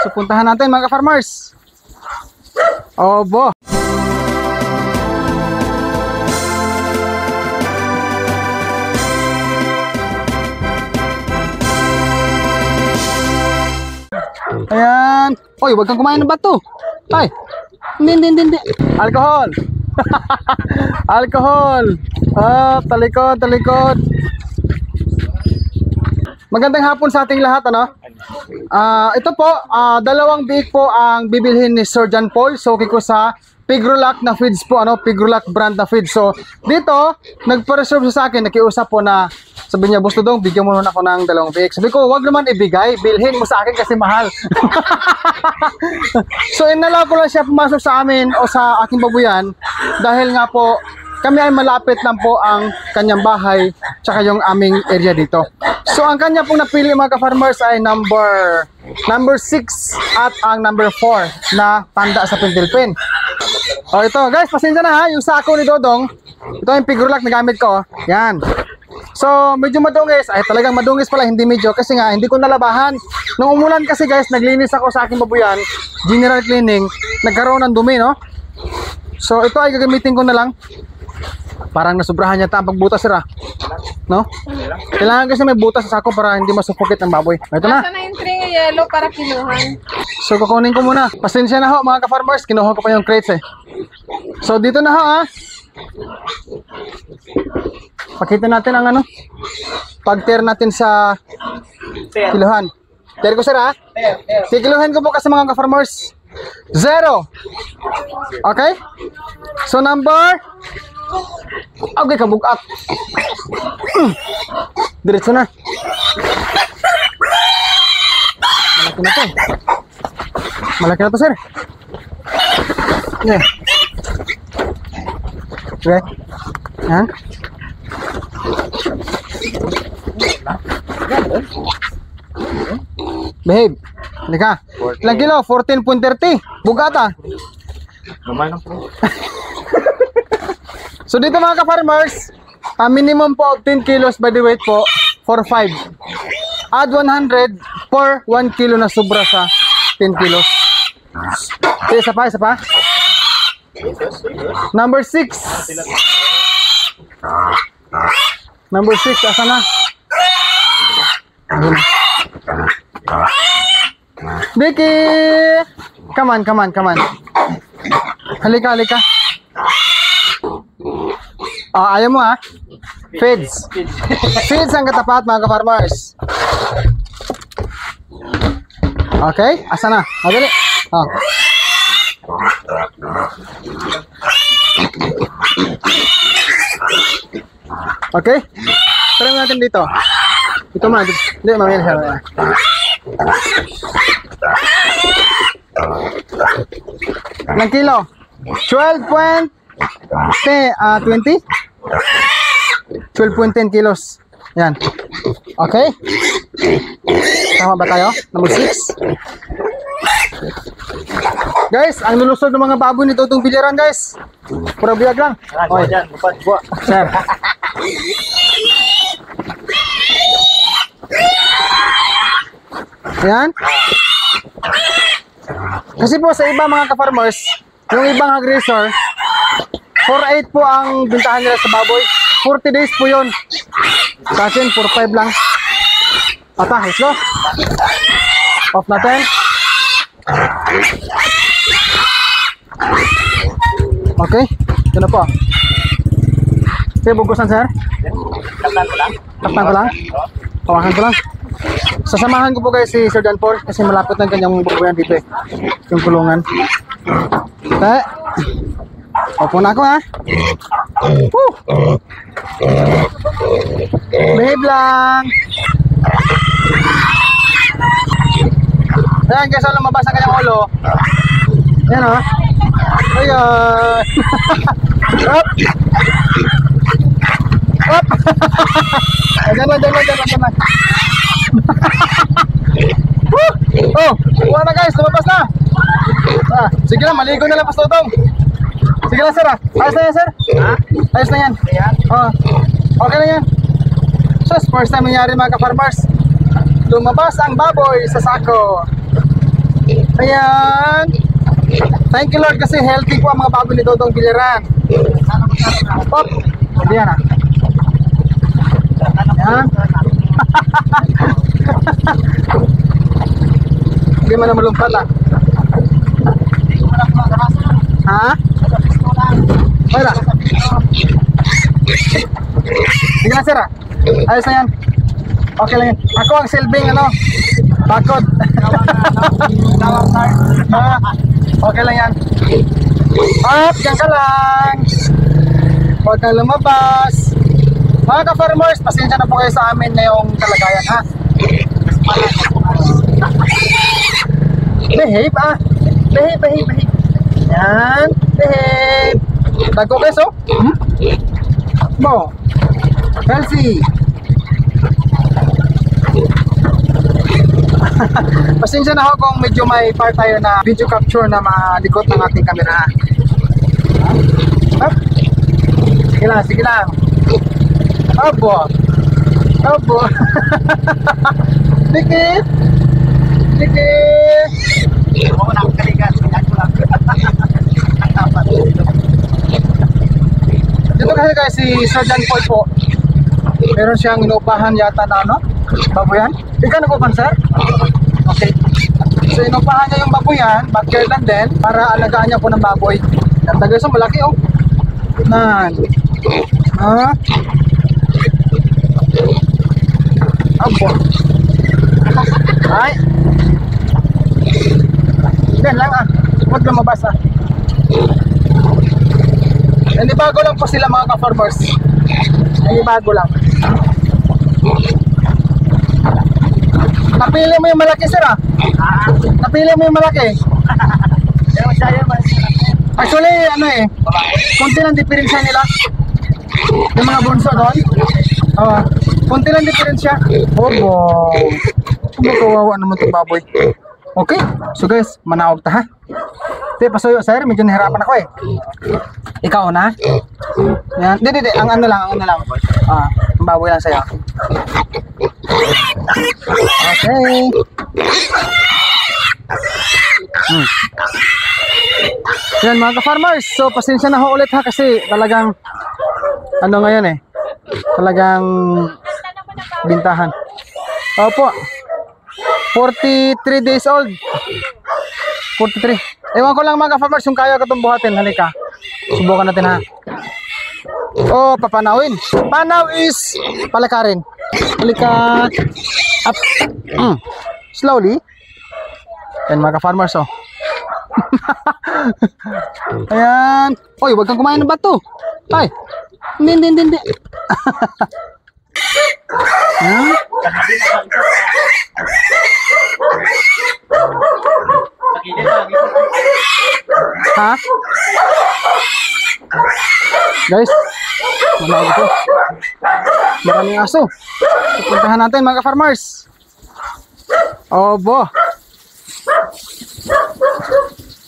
So puntahan natin mga ka-farmers. Obo. Ayan. Oy, wag kang kumain ng bato. Ay. Hindi. Alcohol. Alcohol. Ah, talikod. Magandang hapon sa ating lahat, ano? Ito po, dalawang biik po ang bibilhin ni Sir John Paul. So, kiko sa Pigrolac na feeds po, ano? Pigrolac brand na feeds. So, dito, nagpa-reserve sa akin, nakiusap po na, sabi niya, Boss Dudong, bigyan mo nun ako ng dalawang biik. Sabi ko, wag naman ibigay, bilhin mo sa akin kasi mahal. So, inalaw ko lang siya pumasok sa amin o sa aking babuyan dahil nga po, kami ay malapit lang po ang kanyang bahay tsaka yung aming area dito. So ang kanya pong napili mga ka-farmers ay number 6 at ang number 4 na tanda sa Pintilpin. O ito guys, pasensya na ha, yung sako ni Dodong, ito yung Pigrolac na gamit ko. Yan. So medyo madungis, ay talagang madungis pala, hindi medyo kasi nga hindi ko nalabahan. Nung umulan kasi guys, naglinis ako sa aking babuyan, general cleaning, nagkaroon ng dumi, no? So ito ay gagamitin ko na lang. Parang nasubrahan yata ang pagbutas, sir, no? Kailangan kasi may butas sa sako para hindi masupukit ang baboy. Ito na. Asa na yung tray ng yellow para kinuhan? So kukunin ko muna. Pasensya na ho mga ka-farmers, kinuha ko pa yung crates eh. So dito na ho ha. Pakita natin ang ano, pag-tear natin sa kiluhan. Tear ko, sir, ha? Kikiluhan ko po kasi mga ka-farmers. 0. Okay? So number, okay, kabugak. Diretso na. Malaki na to. Malaki na to, sir. Okay. Okay. Yan. Behave. Halika. Ilang kilo? 14.30. Bugata. So dito mga ka-farmers, minimum po of 10 kilos by the weight po for 5. Add 100 per 1 kilo na sobra sa 10 kilos. Okay, isa pa. Number 6. Number 6, asa na? Vicky! Come on. Halika. Ayaw mo ha? Feeds. Feeds ang katapat mga ka-farmers. Okay, asa na? Madali. Okay. Try natin dito. Ito man. Hindi, mamaya siya. Ilang kilo? 12.20? 12.10 kilos. Yan. Okay. Tama ba tayo? Number 6. Guys, ang lulusog ng mga baboy nito itong biliran, guys. Pura biyag lang. Oy. Sir. Yan. Kasi po sa iba mga ka-farmers, yung ibang aggressor, 4.8 po ang bintahan nila sa baboy. 40 days po yun. Sa akin, 4.5 lang. Ata, let's go. Off natin. Okay, ito na po. Sige, bugusan, sir. Taptan ko lang. Pawakan ko lang. Sasamahan ko po guys si Sir John Paul kasi malapit ng kanyang bubuyan dito eh. Yung kulungan. Okay. Opo na ako ha. Woo! Behave lang. Ayan guys, lumabas ang kanyang ulo. Ayan o. Ayan. Up. Up. Ayan lang. Oh, buwan na guys, lumabas na. Sige na, maligo na lang Boss Dudong. Sige lang sir ha. Ayos na yan sir. Ayos na yan. Okay na yan. So, first time nangyari mga ka-farmers, lumabas ang baboy sa sako. Ayan. Thank you Lord kasi healthy po ang mga baboy ni Dodong Biliran. Pop. Ayan ah. Ayan. Hindi man na malumpat ah. Ha? Wala. Sige na sir ah. Ayos na yan. Okay lang yan. Ako ang silbing ano. Bakod. Okay lang yan. Up, dyan ka lang. Huwag kang lumabas. Mga ka-farmers, pasensya na po kayo sa amin ngayong kalagayan ha. Behave ah. Behave. Yan. Behave. Dago guys oh. Bo. Healthy. Pasensya na ako kung medyo may part tayo na video capture na malikot ng ating camera. Up. Sige lang. Abo. Dikit. Oo, nakakaligan. Dito kasi guys, si Sergeant Paul po. Meron siyang inupahan yata na ano? Baboyan? Ikaw nagpupan sir? Okay. So inupahan niya yung baboyan, backyard lang din, para alagaan niya po ng baboy. Ang tagay so malaki oh. Nan. Ha? Abo. Ay. Yan lang ah. Huwag lumabas ah. Nanibago lang po sila mga ka-farmers. Nanibago lang. Napili mo yung malaki sir ah. Napili mo yung malaki. Actually ano eh, konti lang diferensya nila. Yung mga bunso doon. Konti lang diferensya. Obo. Kawawa naman itong baboy. Okay, so guys, manawag ta ha. Di, pasuyo sir, medyo nahirapan ako eh. Ikaw na. Yan, di, ang ano lang. Ang baboy lang sa'yo. Okay. Yan mga ka-farmers, so pasensya na ho ulit ha kasi talagang ano ngayon eh, talagang bintahan. Opo, 43 days old. 43. Ewan ko lang mga ka-farmers kung kaya ko itong buhatin. Halika, subukan natin ha. Oh, papanawin. Panaw is palakarin. Halika. Up. Slowly. Yan mga ka-farmers oh. Ayan. Oy, wag kang kumain ng bato. Ay. Hindi. Ayan. Ha? Guys, malawag ito. Maraming aso. Pupuntahan natin mga ka-farmers. Obo.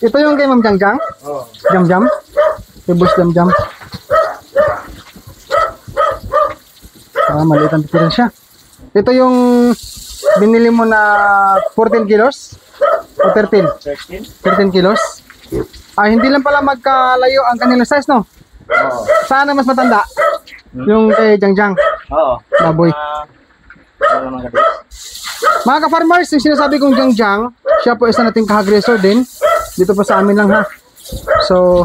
Ito yung kay Ma'am Jangjang? Oo. Jam. Kay Boss Jam. Maliit ang diferensya. Ito yung binili mo na 14 kilos? O 13? 13 kilos? Hindi lang pala magkalayo ang kanilang size, no? Oo. Sana mas matanda? Yung kay Jangjang? Oo. Baboy. Mga ka-farmers, yung sinasabi kong Jangjang, siya po isa nating ka-aggressor din. Dito po sa amin lang ha. So,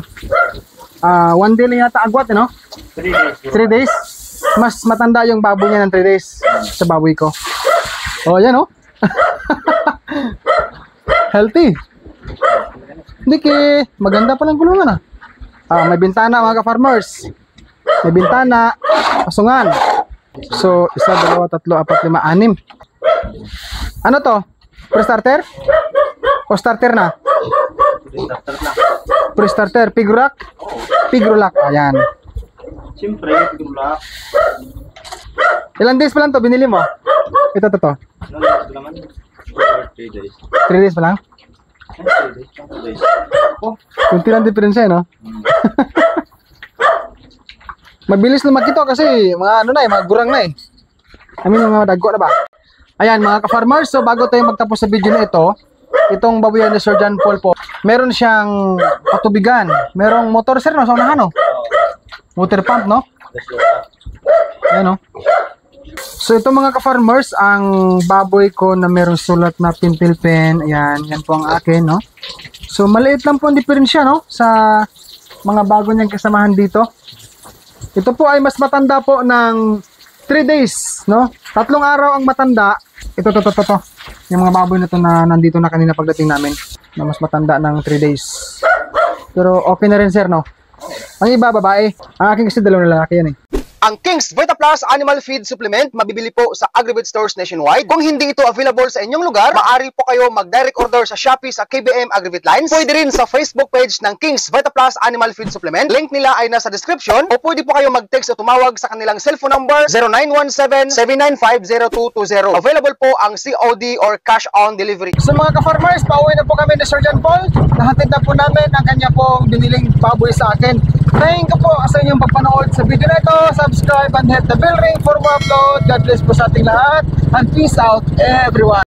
1 day lang yata agwat, no? 3 days. Mas matanda yung baboy niya ng 3 days sa baboy ko. Oh, yan oh. Healthy. Hindi maganda pa lang kulungan ah. May bintana mga ka-farmers. May bintana, pasungan. So, 1, 2, 3, 4, 5, 6. Ano to? Pre-starter? O starter na? Pre-starter. Pigulak? Pigulak. Ayan. Siyempre, pigulak. Ilang days pa lang to binili mo? Ito. 3 days. 3 days pa lang? 3 days. Oh, kunti lang diferensya, no? Mabilis lumaki to kasi mga ano na mga gurang na mga dago na ba? Ayan mga ka-farmers, so bago tayo magtapos sa video na ito, itong babuyan ni Sir John Paul po, meron siyang patubigan. Merong motor sir, no? Sa unahan, no? Water pump, no? Ayan, no? So ito mga ka-farmers, ang baboy ko na merong sulat na pimpilpen. Ayan, yan po ang akin, no? So maliit lang po ang diferensya, no? Sa mga bago niyang kasamahan dito. Ito po ay mas matanda po ng 3 days, no? 3 araw ang matanda. Ito. Yung mga baboy na to na nandito na kanina pagdating namin. Na mas matanda ng 3 days. Pero okay na rin sir, no? Ang iba, babae. Ang aking kasi dalawang lalaki yan eh. Ang King's Vita Plus Animal Feed Supplement mabibili po sa Agribit Stores nationwide. Kung hindi ito available sa inyong lugar, maaari po kayo mag-direct order sa Shopee sa KBM Agribit Lines. Pwede rin sa Facebook page ng King's Vita Plus Animal Feed Supplement. Link nila ay nasa description. O pwede po kayo mag-text o tumawag sa kanilang cellphone number 0917-795-0220. Available po ang COD or cash on delivery. So mga ka-farmers, pauwi na po kami ni Sir John Paul. Nahatid na po namin ang kanya pong biniling baboy sa akin. Thank you po sa inyong pagpanood sa video na ito. Subscribe and hit the bell ring for more upload. God bless po sa ating lahat. And peace out everyone.